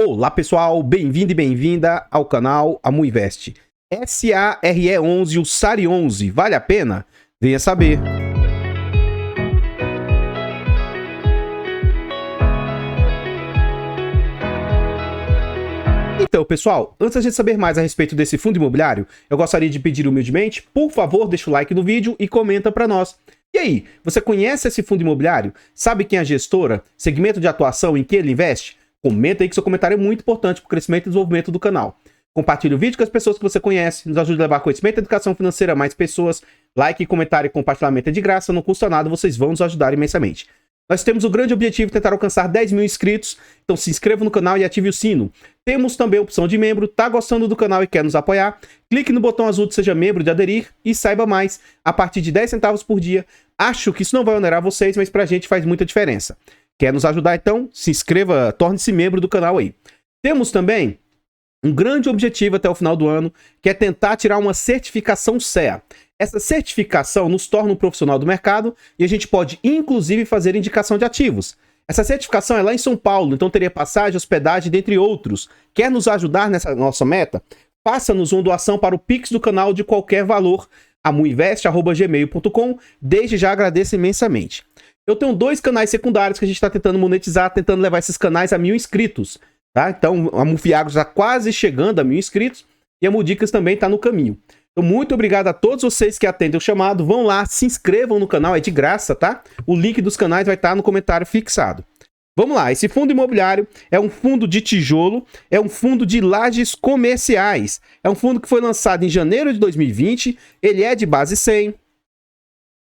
Olá pessoal, bem-vindo e bem-vinda ao canal Amuinvest. SARE11 e o SARE11, vale a pena? Venha saber. Então, pessoal, antes de saber mais a respeito desse fundo imobiliário, eu gostaria de pedir humildemente, por favor, deixa o like no vídeo e comenta para nós. E aí, você conhece esse fundo imobiliário? Sabe quem é a gestora? Segmento de atuação em que ele investe? Comenta aí que seu comentário é muito importante para o crescimento e desenvolvimento do canal. Compartilhe o vídeo com as pessoas que você conhece, nos ajude a levar conhecimento e educação financeira a mais pessoas. Like, comentário e compartilhamento é de graça, não custa nada, vocês vão nos ajudar imensamente. Nós temos o grande objetivo de tentar alcançar 10 mil inscritos, então se inscreva no canal e ative o sino. Temos também a opção de membro, tá gostando do canal e quer nos apoiar? Clique no botão azul de seja membro de aderir e saiba mais, a partir de 10 centavos por dia. Acho que isso não vai onerar vocês, mas pra gente faz muita diferença. Quer nos ajudar então? Se inscreva, torne-se membro do canal aí. Temos também um grande objetivo até o final do ano, que é tentar tirar uma certificação CEA. Essa certificação nos torna um profissional do mercado e a gente pode, inclusive, fazer indicação de ativos. Essa certificação é lá em São Paulo, então teria passagem, hospedagem, dentre outros. Quer nos ajudar nessa nossa meta? Faça-nos uma doação para o Pix do canal de qualquer valor, amuinvest@gmail.com. Desde já agradeço imensamente. Eu tenho 2 canais secundários que a gente está tentando monetizar, tentando levar esses canais a 1000 inscritos. Tá? Então, a Mufiagro está quase chegando a 1000 inscritos e a Mudicas também está no caminho. Então, muito obrigado a todos vocês que atendem o chamado. Vão lá, se inscrevam no canal, é de graça, tá? O link dos canais vai estar no comentário fixado. Vamos lá, esse fundo imobiliário é um fundo de tijolo, é um fundo de lajes comerciais. É um fundo que foi lançado em janeiro de 2020, ele é de base 100.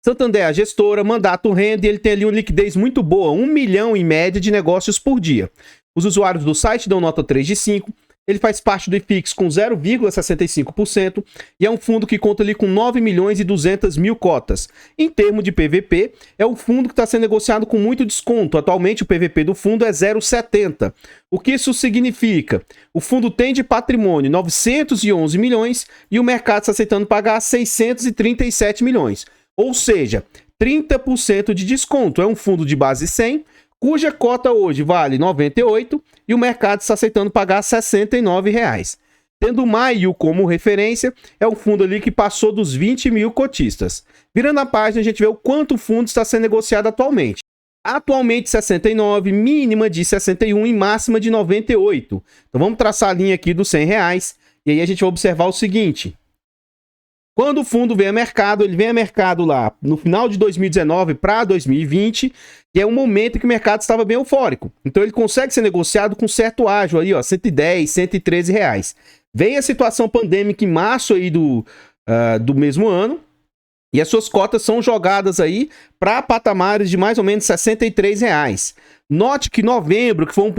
Santander é a gestora, mandato renda e ele tem ali uma liquidez muito boa, 1 milhão em média de negócios por dia. Os usuários do site dão nota 3 de 5, ele faz parte do IFIX com 0,65% e é um fundo que conta ali com 9 milhões e 200 mil cotas. Em termos de PVP, é um fundo que está sendo negociado com muito desconto. Atualmente o PVP do fundo é 0,70. O que isso significa? O fundo tem de patrimônio 911 milhões e o mercado está aceitando pagar 637 milhões. Ou seja, 30% de desconto. É um fundo de base 100, cuja cota hoje vale 98 e o mercado está aceitando pagar R$ 69. Tendo maio como referência, é um fundo ali que passou dos 20 mil cotistas. Virando a página, a gente vê o quanto o fundo está sendo negociado atualmente. Atualmente 69, mínima de 61 e máxima de 98. Então vamos traçar a linha aqui dos R$ 100 e aí a gente vai observar o seguinte. Quando o fundo vem a mercado, ele vem a mercado lá no final de 2019 para 2020, que é um momento em que o mercado estava bem eufórico. Então ele consegue ser negociado com certo ágio aí, ó, 110, 113 reais. Vem a situação pandêmica em março aí do mesmo ano, e as suas cotas são jogadas aí para patamares de mais ou menos 63 reais. Note que novembro, que foi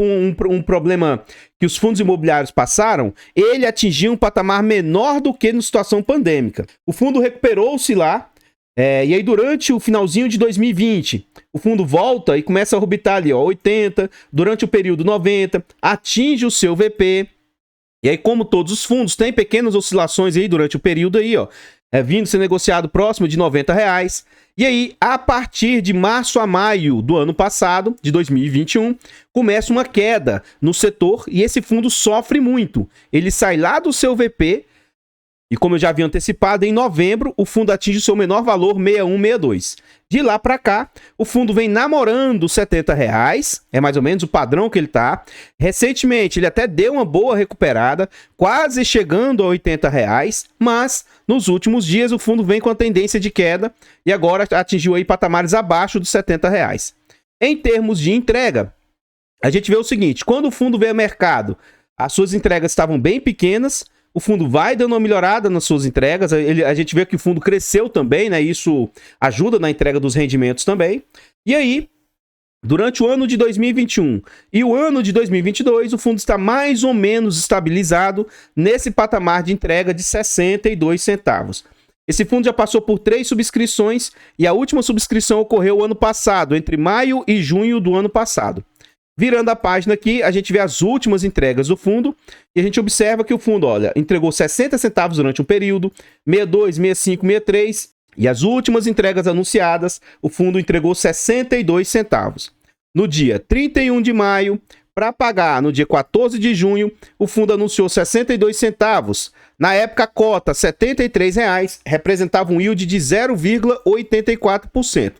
um problema que os fundos imobiliários passaram, ele atingiu um patamar menor do que na situação pandêmica. O fundo recuperou-se lá, e aí durante o finalzinho de 2020, o fundo volta e começa a orbitar ali, ó, 80, durante o período 90, atinge o seu VP, e aí como todos os fundos, tem pequenas oscilações aí durante o período aí, ó, vindo ser negociado próximo de 90 reais. E aí, a partir de março a maio do ano passado, de 2021, começa uma queda no setor e esse fundo sofre muito. Ele sai lá do seu VP e, como eu já havia antecipado, em novembro o fundo atinge o seu menor valor, 61,62. De lá para cá, o fundo vem namorando 70 reais, é mais ou menos o padrão que ele tá. Recentemente, ele até deu uma boa recuperada, quase chegando a 80 reais, mas nos últimos dias o fundo vem com a tendência de queda e agora atingiu aí patamares abaixo dos 70 reais. Em termos de entrega, a gente vê o seguinte, quando o fundo veio ao mercado, as suas entregas estavam bem pequenas, o fundo vai dando uma melhorada nas suas entregas, a gente vê que o fundo cresceu também, né? Isso ajuda na entrega dos rendimentos também. E aí, durante o ano de 2021 e o ano de 2022, o fundo está mais ou menos estabilizado nesse patamar de entrega de 62 centavos. Esse fundo já passou por 3 subscrições e a última subscrição ocorreu ano passado, entre maio e junho do ano passado. Virando a página aqui, a gente vê as últimas entregas do fundo e a gente observa que o fundo, olha, entregou 60 centavos durante um período, 62, 65, 63 e as últimas entregas anunciadas, o fundo entregou 62 centavos. No dia 31 de maio, Para pagar no dia 14 de junho, o fundo anunciou 62 centavos. Na época, a cota, R$ 73,00, representava um yield de 0,84%.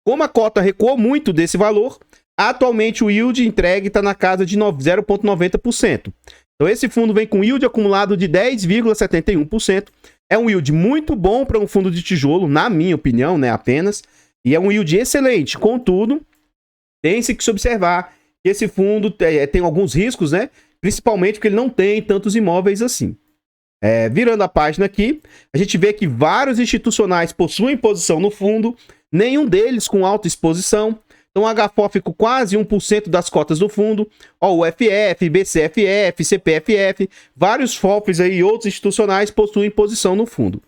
Como a cota recuou muito desse valor, atualmente o yield entregue está na casa de 0,90%. Então esse fundo vem com yield acumulado de 10,71%. É um yield muito bom para um fundo de tijolo, na minha opinião, né, apenas. E é um yield excelente. Contudo, tem-se que se observar que esse fundo tem alguns riscos, né? Principalmente porque ele não tem tantos imóveis assim. Virando a página aqui, a gente vê que vários institucionais possuem posição no fundo, nenhum deles com alta exposição. Então, a HFO ficou quase 1% das cotas do fundo. Ó, o FF, BCFF, CPFF, vários FOFs aí e outros institucionais possuem posição no fundo.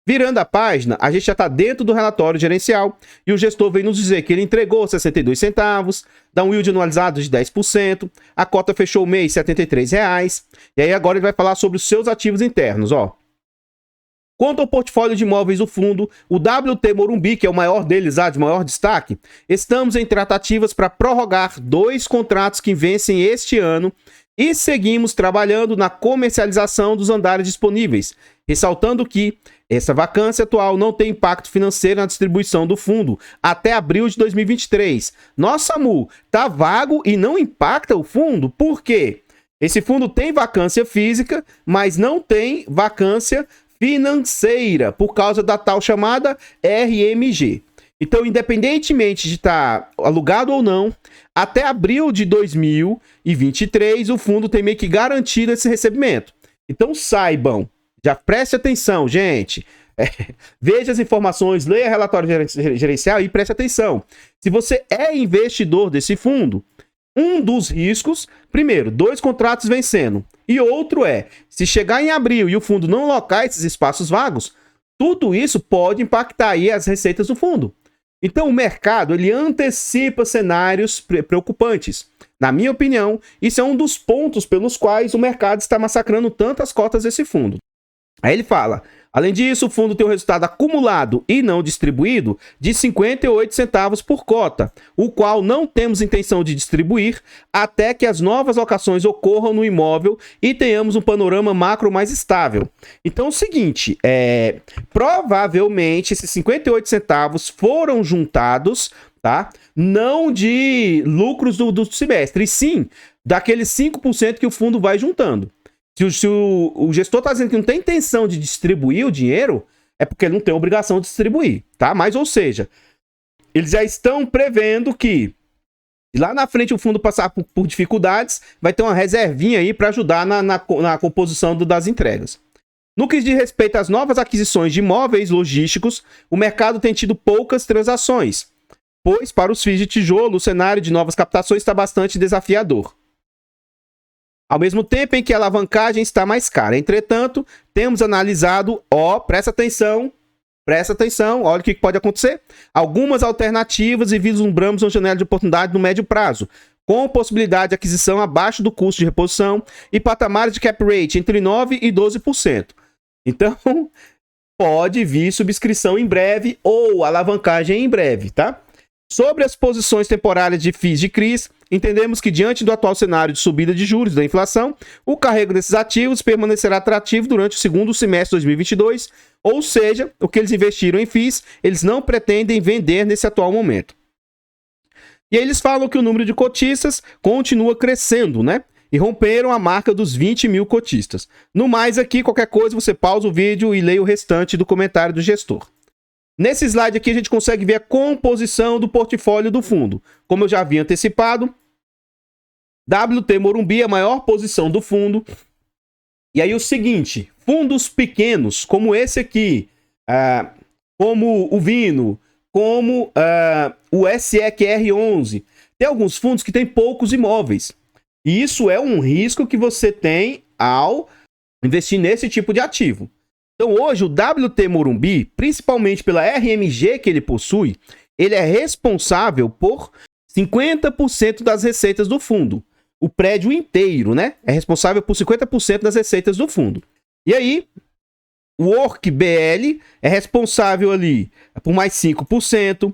Virando a página, a gente já está dentro do relatório gerencial e o gestor vem nos dizer que ele entregou 62 centavos, dá um yield anualizado de 10%, a cota fechou o mês R$ 73,00. E aí agora ele vai falar sobre os seus ativos internos, ó. Quanto ao portfólio de imóveis do fundo, o WT Morumbi, que é o maior deles, de maior destaque, estamos em tratativas para prorrogar 2 contratos que vencem este ano e seguimos trabalhando na comercialização dos andares disponíveis, ressaltando que essa vacância atual não tem impacto financeiro na distribuição do fundo até abril de 2023. Nossa, Mu, tá vago e não impacta o fundo? Por quê? Esse fundo tem vacância física, mas não tem vacância financeira, por causa da tal chamada RMG. Então, independentemente de estar alugado ou não, até abril de 2023, o fundo tem meio que garantido esse recebimento. Então, saibam, já preste atenção, gente. Veja as informações, leia o relatório gerencial e preste atenção. Se você é investidor desse fundo, um dos riscos, primeiro, 2 contratos vencendo. E outro se chegar em abril e o fundo não alocar esses espaços vagos, tudo isso pode impactar aí as receitas do fundo. Então o mercado, ele antecipa cenários preocupantes. Na minha opinião, isso é um dos pontos pelos quais o mercado está massacrando tantas cotas desse fundo. Aí ele fala, além disso, o fundo tem um resultado acumulado e não distribuído de 58 centavos por cota, o qual não temos intenção de distribuir até que as novas locações ocorram no imóvel e tenhamos um panorama macro mais estável. Então é o seguinte, provavelmente esses 58 centavos foram juntados, tá? Não de lucros do semestre, e sim daqueles 5% que o fundo vai juntando. Se o gestor está dizendo que não tem intenção de distribuir o dinheiro, é porque ele não tem obrigação de distribuir, tá? Mas, ou seja, eles já estão prevendo que lá na frente o fundo passar por dificuldades, vai ter uma reservinha aí para ajudar na composição das entregas. No que diz respeito às novas aquisições de imóveis logísticos, o mercado tem tido poucas transações, pois para os FIIs de tijolo o cenário de novas captações está bastante desafiador. Ao mesmo tempo em que a alavancagem está mais cara. Entretanto, temos analisado, presta atenção, olha o que pode acontecer. Algumas alternativas e vislumbramos uma janela de oportunidade no médio prazo, com possibilidade de aquisição abaixo do custo de reposição e patamares de cap rate entre 9% e 12%. Então, pode vir subscrição em breve ou alavancagem em breve, tá? Sobre as posições temporárias de FIIs de CRIs, entendemos que diante do atual cenário de subida de juros da inflação, o carrego desses ativos permanecerá atrativo durante o segundo semestre de 2022, ou seja, o que eles investiram em FIIs, eles não pretendem vender nesse atual momento. E aí eles falam que o número de cotistas continua crescendo, né? E romperam a marca dos 20 mil cotistas. No mais aqui, qualquer coisa, você pausa o vídeo e leia o restante do comentário do gestor. Nesse slide aqui a gente consegue ver a composição do portfólio do fundo. Como eu já havia antecipado, WT Morumbi é a maior posição do fundo. E aí o seguinte, fundos pequenos como esse aqui, como o Vino, como o SEQR11, tem alguns fundos que têm poucos imóveis. E isso é um risco que você tem ao investir nesse tipo de ativo. Então hoje o WT Morumbi, principalmente pela RMG que ele possui, ele é responsável por 50% das receitas do fundo. O prédio inteiro, né? É responsável por 50% das receitas do fundo. E aí, O Work BL é responsável ali por mais 5%.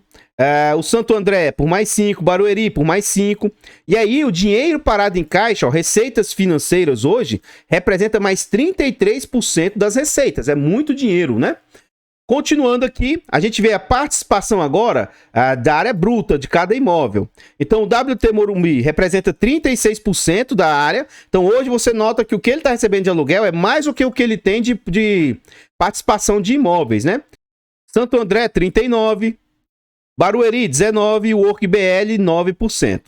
O Santo André por mais 5%, Barueri por mais 5%. E aí o dinheiro parado em caixa, ó, receitas financeiras hoje, representa mais 33% das receitas. É muito dinheiro, né? Continuando aqui, a gente vê a participação agora da área bruta de cada imóvel. Então, o WT Morumbi representa 36% da área. Então, hoje você nota que o que ele está recebendo de aluguel é mais do que o que ele tem de participação de imóveis, né? Santo André, 39%. Barueri, 19%. E o Work BL, 9%.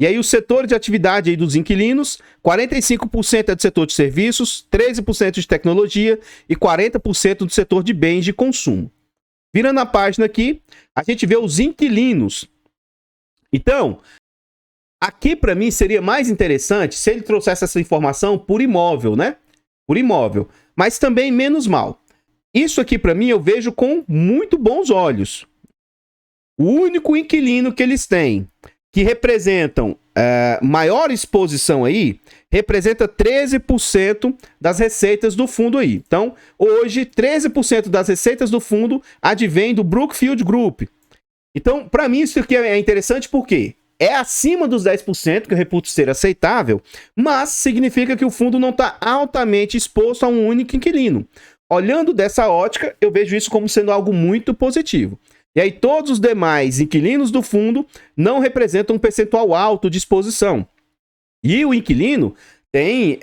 E aí, os setores de atividade aí dos inquilinos, 45% é do setor de serviços, 13% de tecnologia e 40% do setor de bens de consumo. Virando a página aqui, a gente vê os inquilinos. Então, aqui para mim seria mais interessante se ele trouxesse essa informação por imóvel, né? Por imóvel, mas também menos mal. Isso aqui para mim eu vejo com muito bons olhos. O único inquilino que eles têm que representam maior exposição aí, representa 13% das receitas do fundo aí. Então, hoje, 13% das receitas do fundo advém do Brookfield Group. Então, para mim, isso aqui é interessante porque é acima dos 10%, que eu reputo ser aceitável, mas significa que o fundo não está altamente exposto a um único inquilino. Olhando dessa ótica, eu vejo isso como sendo algo muito positivo. E aí todos os demais inquilinos do fundo não representam um percentual alto de exposição. E o inquilino tem...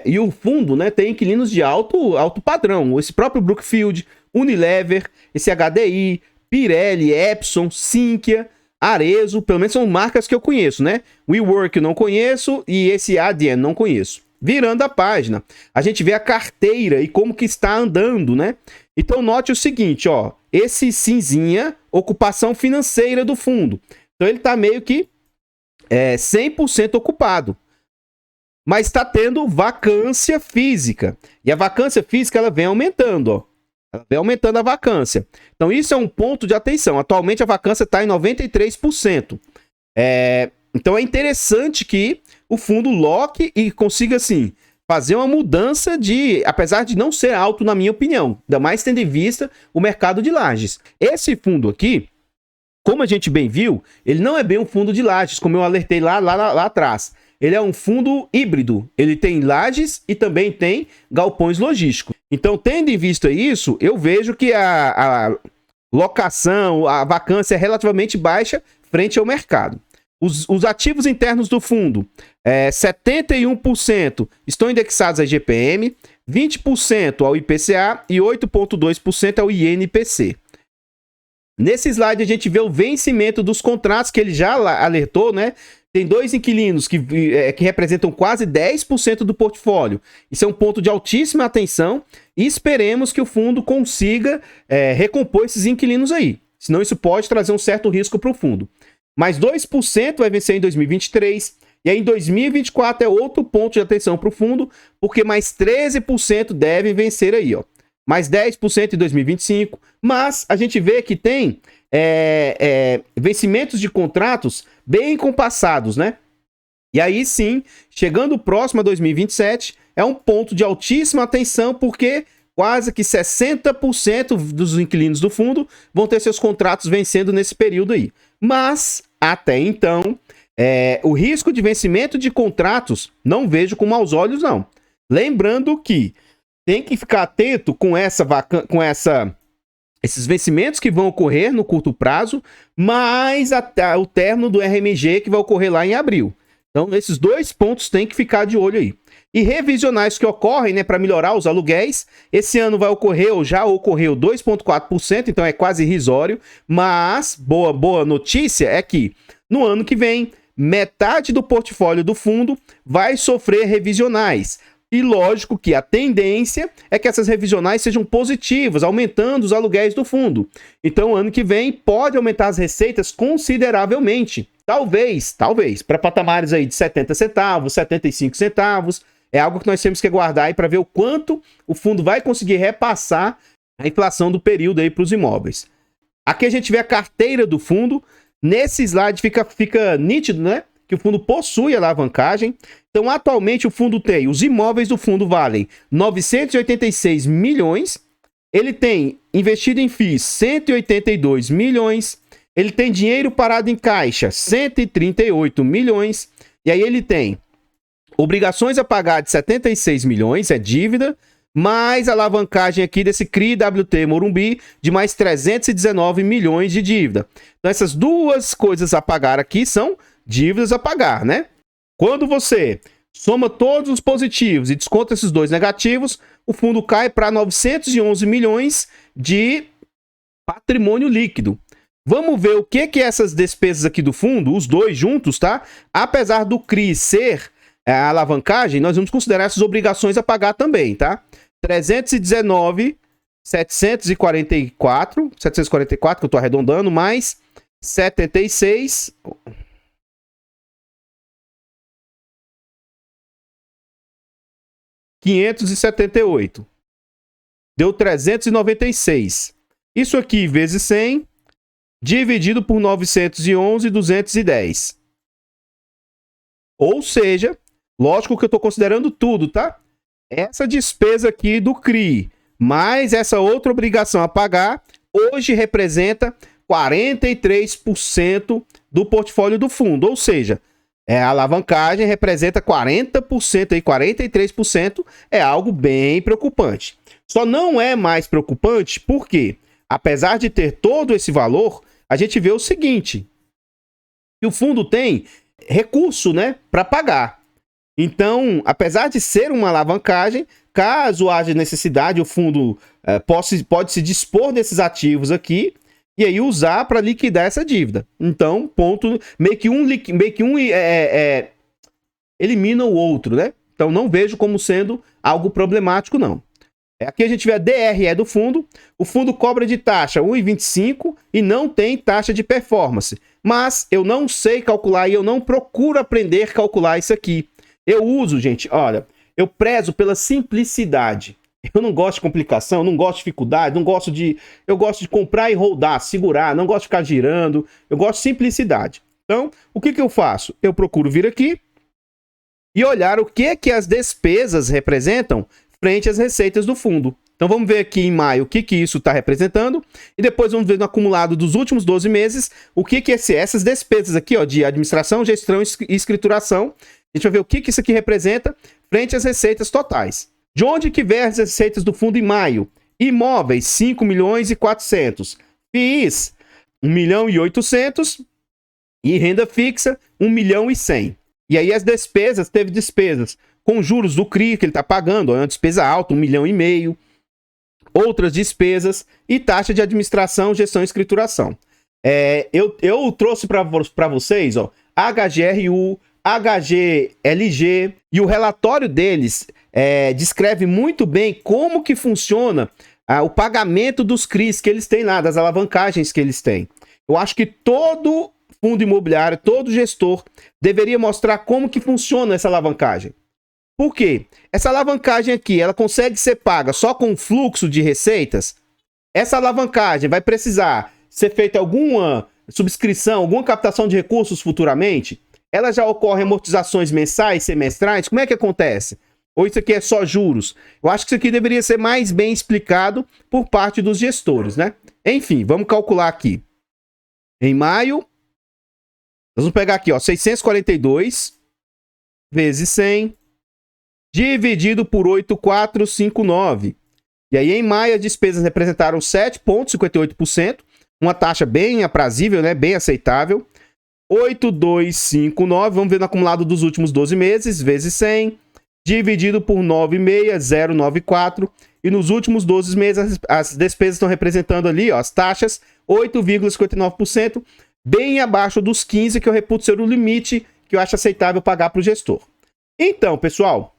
e o fundo, né, tem inquilinos de alto padrão. Esse próprio Brookfield, Unilever, esse HDI, Pirelli, Epson, Sinqia, Arezzo, pelo menos são marcas que eu conheço, né? WeWork eu não conheço e esse ADN não conheço. Virando a página, a gente vê a carteira e como que está andando, né? Então note o seguinte, ó, esse cinzinha, ocupação financeira do fundo. Então ele está meio que 100% ocupado. Mas está tendo vacância física. E a vacância física ela vem aumentando, ó. Ela vem aumentando a vacância. Então isso é um ponto de atenção. Atualmente a vacância está em 93%. Então é interessante que o fundo loque e consiga, assim, fazer uma mudança apesar de não ser alto na minha opinião, ainda mais tendo em vista o mercado de lajes. Esse fundo aqui, como a gente bem viu, ele não é bem um fundo de lajes, como eu alertei lá atrás. Ele é um fundo híbrido, ele tem lajes e também tem galpões logísticos. Então, tendo em vista isso, eu vejo que a locação, a vacância é relativamente baixa frente ao mercado. Os ativos internos do fundo, 71% estão indexados a IGPM, 20% ao IPCA e 8,2% ao INPC. Nesse slide a gente vê o vencimento dos contratos que ele já alertou, né? Tem dois inquilinos que representam quase 10% do portfólio. Isso é um ponto de altíssima atenção e esperemos que o fundo consiga recompor esses inquilinos aí. Senão isso pode trazer um certo risco para o fundo. Mais 2% vai vencer em 2023. E aí em 2024 é outro ponto de atenção para o fundo, porque mais 13% devem vencer aí, ó. Mais 10% em 2025. Mas a gente vê que tem vencimentos de contratos bem compassados, né? E aí sim, chegando próximo a 2027, é um ponto de altíssima atenção, porque quase que 60% dos inquilinos do fundo vão ter seus contratos vencendo nesse período aí. Mas, até então, o risco de vencimento de contratos não vejo com maus olhos, não. Lembrando que tem que ficar atento com esses vencimentos que vão ocorrer no curto prazo, mais até o término do RMG que vai ocorrer lá em abril. Então, esses dois pontos tem que ficar de olho aí. E revisionais que ocorrem, né, para melhorar os aluguéis. Esse ano vai ocorrer, ou já ocorreu, 2,4%, então é quase irrisório. Mas, boa notícia é que no ano que vem, metade do portfólio do fundo vai sofrer revisionais. E lógico que a tendência é que essas revisionais sejam positivas, aumentando os aluguéis do fundo. Então, ano que vem, pode aumentar as receitas consideravelmente. Talvez, para patamares aí de 70 centavos, 75 centavos. É algo que nós temos que aguardar aí para ver o quanto o fundo vai conseguir repassar a inflação do período aí para os imóveis. Aqui a gente vê a carteira do fundo. Nesse slide fica nítido, né, que o fundo possui alavancagem. Então, atualmente, o fundo tem... Os imóveis do fundo valem 986 milhões Ele tem investido em FIIs 182 milhões, ele tem dinheiro parado em caixa 138 milhões, e aí ele tem obrigações a pagar de 76 milhões, é dívida, mais alavancagem aqui desse CRI WT Morumbi de mais 319 milhões de dívida. Então essas duas coisas a pagar aqui são dívidas a pagar, né? Quando você soma todos os positivos e desconta esses dois negativos, o fundo cai para 911 milhões de patrimônio líquido. Vamos ver o que essas despesas aqui do fundo, os dois juntos, tá? Apesar do CRI ser a alavancagem, nós vamos considerar essas obrigações a pagar também, tá? 319, 744, que eu tô arredondando, mais 76... 578. Deu 396. Isso aqui vezes 100, dividido por 911, 210. Ou seja, lógico que eu estou considerando tudo, tá? Essa despesa aqui do CRI, mais essa outra obrigação a pagar, hoje representa 43% do portfólio do fundo. Ou seja, a alavancagem representa 40%, e 43% é algo bem preocupante. Só não é mais preocupante porque, apesar de ter todo esse valor, a gente vê o seguinte, que o fundo tem recurso, né, para pagar. Então, apesar de ser uma alavancagem, caso haja necessidade, o fundo pode se dispor desses ativos aqui e aí usar para liquidar essa dívida. Então, ponto, meio que um elimina o outro, né? Então, não vejo como sendo algo problemático, não. Aqui a gente vê a DRE do fundo. O fundo cobra de taxa 1,25 e não tem taxa de performance. Mas eu não sei calcular e eu não procuro aprender a calcular isso aqui. Eu uso, gente, olha, eu prezo pela simplicidade. Eu não gosto de complicação, não gosto de dificuldade, eu gosto de comprar e rodar, segurar, não gosto de ficar girando, eu gosto de simplicidade. Então, o que eu faço? Eu procuro vir aqui e olhar o que as despesas representam frente às receitas do fundo. Então, vamos ver aqui em maio o que isso está representando e depois vamos ver no acumulado dos últimos 12 meses o que essas despesas aqui, ó, de administração, gestão e escrituração. A gente vai ver o que isso aqui representa frente às receitas totais. De onde que vem as receitas do fundo em maio? Imóveis, 5 milhões e 400. FIIs, 1 milhão e 800. E renda fixa, 1 milhão e 100. E aí as despesas, teve despesas com juros do CRI que ele está pagando, é uma despesa alta, 1 milhão e meio. Outras despesas e taxa de administração, gestão e escrituração. Eu trouxe para vocês, ó, HGRU, HGLG, e o relatório deles descreve muito bem como que funciona o pagamento dos CRIs que eles têm lá, das alavancagens que eles têm. Eu acho que todo fundo imobiliário, todo gestor deveria mostrar como que funciona essa alavancagem. Por quê? Essa alavancagem aqui, ela consegue ser paga só com fluxo de receitas? Essa alavancagem vai precisar ser feita alguma subscrição, alguma captação de recursos futuramente? Ela já ocorre amortizações mensais, semestrais? Como é que acontece? Ou isso aqui é só juros? Eu acho que isso aqui deveria ser mais bem explicado por parte dos gestores, né? Enfim, vamos calcular aqui. Em maio, nós vamos pegar aqui, ó, 642 vezes 100, dividido por 8,459. E aí, em maio, as despesas representaram 7,58%, uma taxa bem aprazível, né? Bem aceitável. 8,259, vamos ver no acumulado dos últimos 12 meses, vezes 100, dividido por 9,6094. E nos últimos 12 meses, as despesas estão representando ali, ó, as taxas, 8,59%, bem abaixo dos 15%, que eu reputo ser o limite que eu acho aceitável pagar para o gestor. Então, pessoal,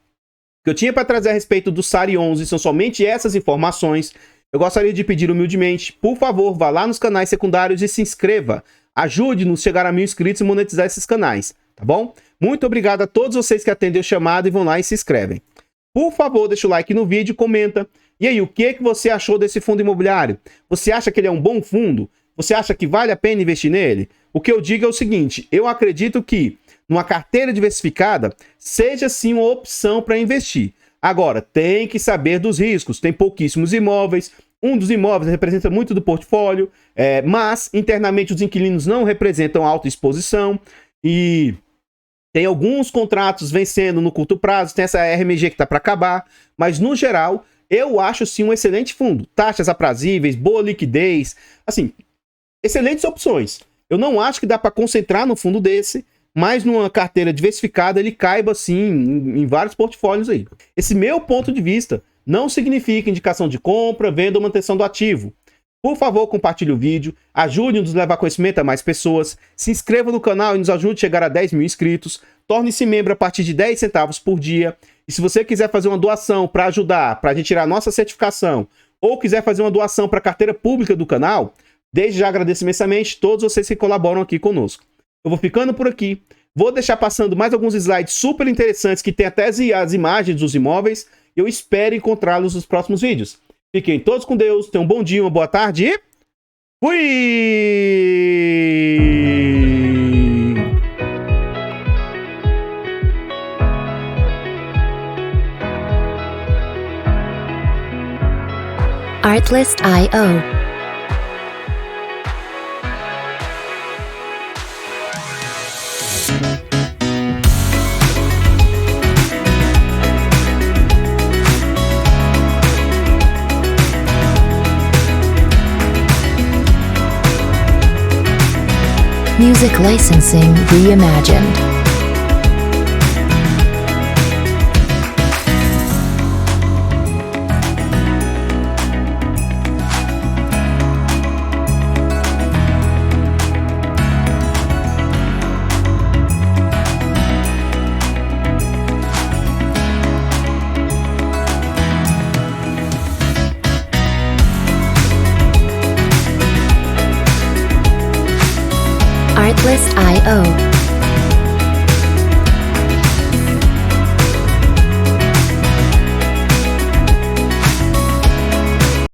o que eu tinha para trazer a respeito do SARI 11 são somente essas informações. Eu gostaria de pedir humildemente, por favor, vá lá nos canais secundários e se inscreva. Ajude-nos a chegar a 1000 inscritos e monetizar esses canais, tá bom? Muito obrigado a todos vocês que atendem o chamado e vão lá e se inscrevem. Por favor, deixa o like no vídeo e comenta. E aí, o que você achou desse fundo imobiliário? Você acha que ele é um bom fundo? Você acha que vale a pena investir nele? O que eu digo é o seguinte, eu acredito que numa carteira diversificada seja sim uma opção para investir. Agora, tem que saber dos riscos. Tem pouquíssimos imóveis, Um dos imóveis representa muito do portfólio, mas internamente os inquilinos não representam alta exposição e tem alguns contratos vencendo no curto prazo, tem essa RMG que está para acabar, mas no geral eu acho sim um excelente fundo. Taxas aprazíveis, boa liquidez, assim, excelentes opções. Eu não acho que dá para concentrar no fundo desse, mas numa carteira diversificada ele caiba sim em vários portfólios aí. Esse meu ponto de vista não significa indicação de compra, venda ou manutenção do ativo. Por favor, compartilhe o vídeo, ajude-nos a levar conhecimento a mais pessoas, se inscreva no canal e nos ajude a chegar a 10 mil inscritos, torne-se membro a partir de 10 centavos por dia, e se você quiser fazer uma doação para ajudar, para a gente tirar a nossa certificação, ou quiser fazer uma doação para a carteira pública do canal, desde já agradeço imensamente todos vocês que colaboram aqui conosco. Eu vou ficando por aqui, vou deixar passando mais alguns slides super interessantes que tem até as imagens dos imóveis, eu espero encontrá-los nos próximos vídeos. Fiquem todos com Deus, tenham um bom dia, uma boa tarde e fui! Artlist.io Music licensing reimagined.